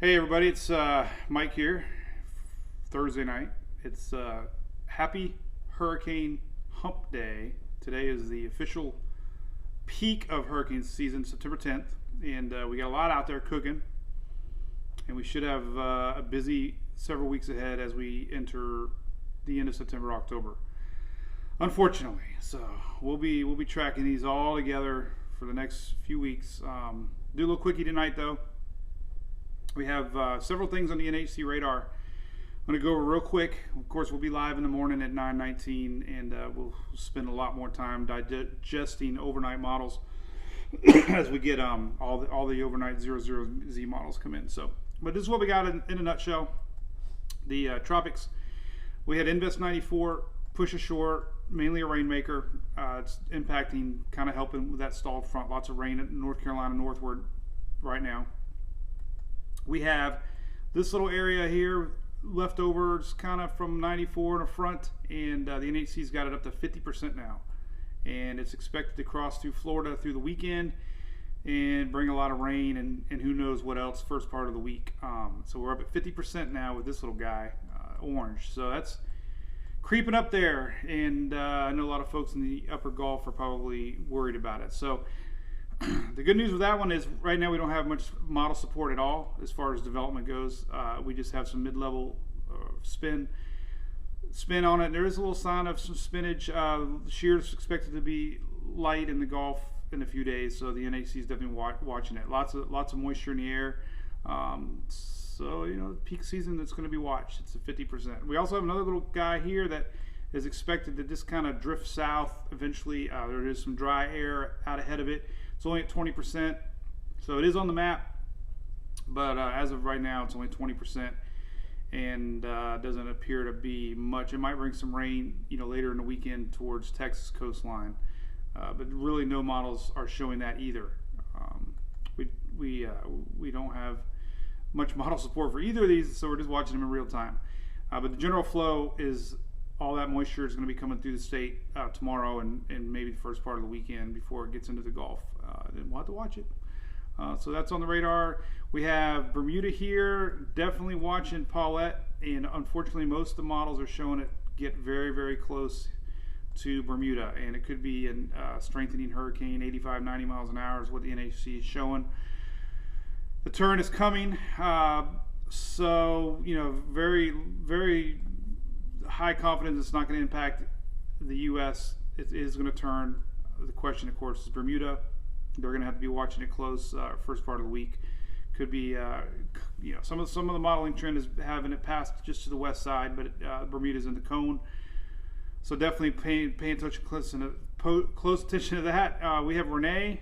Hey everybody, it's Mike here. Thursday night. It's Happy Hurricane Hump Day. Today is the official peak of hurricane season, September 10th, and we got a lot out there cooking, and we should have a busy several weeks ahead as we enter the end of September, October. Unfortunately, so we'll be tracking these all together for the next few weeks. Do a little quickie tonight though. We have several things on the NHC radar. I'm going to go over real quick. Of course, we'll be live in the morning at 9:19, and we'll spend a lot more time digesting overnight models as we get all the overnight 00Z models come in. So, but this is what we got in a nutshell. The tropics. We had Invest 94 push ashore, mainly a rainmaker. It's impacting, kind of helping with that stalled front. Lots of rain in North Carolina northward right now. We have this little area here leftovers kind of from 94 in the front, and the NHC's got it up to 50% now, and it's expected to cross through Florida through the weekend and bring a lot of rain and who knows what else first part of the week. So we're up at 50% now with this little guy, orange. So that's creeping up there, and I know a lot of folks in the upper Gulf are probably worried about it. So the good news with that one is right now we don't have much model support at all as far as development goes. We just have some mid-level spin on it. There is a little sign of some spinach. Shear's expected to be light in the Gulf in a few days, so the NHC is definitely watching it. Lots of moisture in the air. So you know, peak season that's going to be watched. It's a 50%. We also have another little guy here that is expected to just kind of drift south eventually. There is some dry air out ahead of it. It's only at 20%, so it is on the map, but as of right now, it's only 20%, and doesn't appear to be much. It might bring some rain, you know, later in the weekend towards Texas coastline, but really no models are showing that either. We don't have much model support for either of these, so we're just watching them in real time. But the general flow is all that moisture is going to be coming through the state tomorrow and maybe the first part of the weekend before it gets into the Gulf. Then we'll have to watch it. So that's on the radar. We have Bermuda here, definitely watching Paulette, and unfortunately most of the models are showing it get very, very close to Bermuda, and it could be a strengthening hurricane. 85, 90 miles an hour is what the NHC is showing. The turn is coming, so you know, very, very high confidence it's not going to impact the U.S. It is going to turn. The question, of course, is Bermuda. They're going to have to be watching it close first part of the week. Could be, you know, some of the modeling trend is having it passed just to the west side, but Bermuda's in the cone. So definitely paying close attention to that. We have Renee.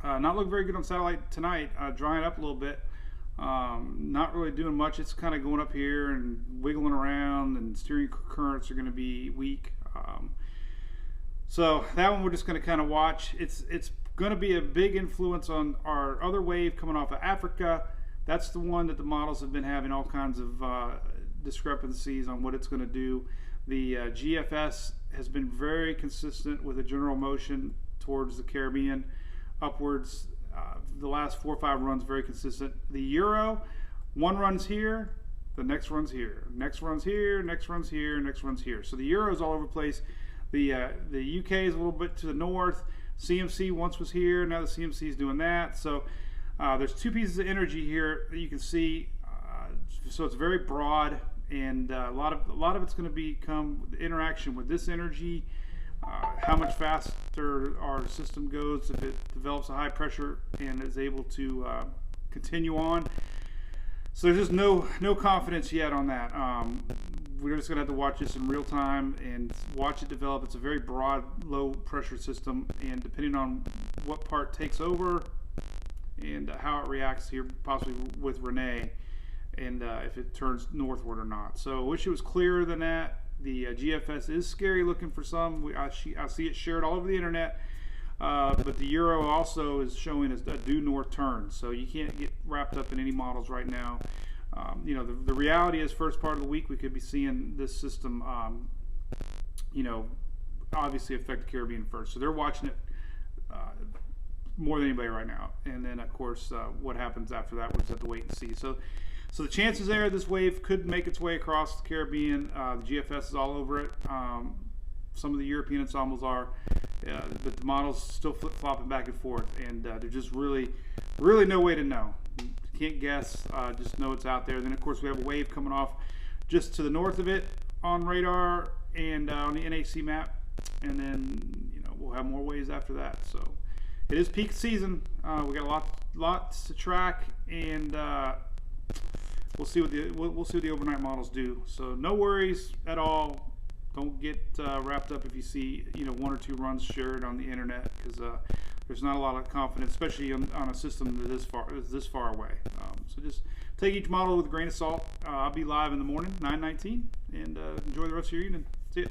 Not looking very good on satellite tonight. Drying up a little bit. Not really doing much. It's kind of going up here and wiggling around, and steering currents are going to be weak. So that one we're just going to kind of watch. It's going to be a big influence on our other wave coming off of Africa. That's the one that the models have been having all kinds of discrepancies on what it's going to do. The GFS has been very consistent with a general motion towards the Caribbean upwards. The last 4 or 5 runs very consistent. The Euro, one run's here, the next run's here, next run's here, next run's here, next run's here. So the Euro is all over the place. The UK is a little bit to the north. CMC once was here, now the CMC is doing that. So there's 2 pieces of energy here that you can see. So it's very broad, and a lot of it's going to become the interaction with this energy. How much faster our system goes if it develops a high pressure and is able to continue on. So there's just no confidence yet on that. We're just going to have to watch this in real time and watch it develop. It's a very broad, low pressure system, and depending on what part takes over and how it reacts here, possibly with Renee, and if it turns northward or not. So I wish it was clearer than that. The GFS is scary looking for some. I see it shared all over the internet, but the Euro also is showing a due north turn, so you can't get wrapped up in any models right now. You know, the reality is first part of the week we could be seeing this system, you know, obviously affect the Caribbean first. So they're watching it more than anybody right now. And then of course, what happens after that, we'll just have to wait and see. So the chances there, this wave could make its way across the Caribbean. The GFS is all over it. Some of the European ensembles are, but the models still flip-flopping back and forth, and there's just really no way to know. You can't guess, just know it's out there. Then of course we have a wave coming off just to the north of it on radar and on the NHC map, and then we'll have more waves after that. So it is peak season. We got lots to track, and we'll see what the overnight models do. So no worries at all. Don't get wrapped up if you see one or two runs shared on the internet, because there's not a lot of confidence, especially on a system that is this far away. So just take each model with a grain of salt. I'll be live in the morning, 9:19, and enjoy the rest of your evening. See ya.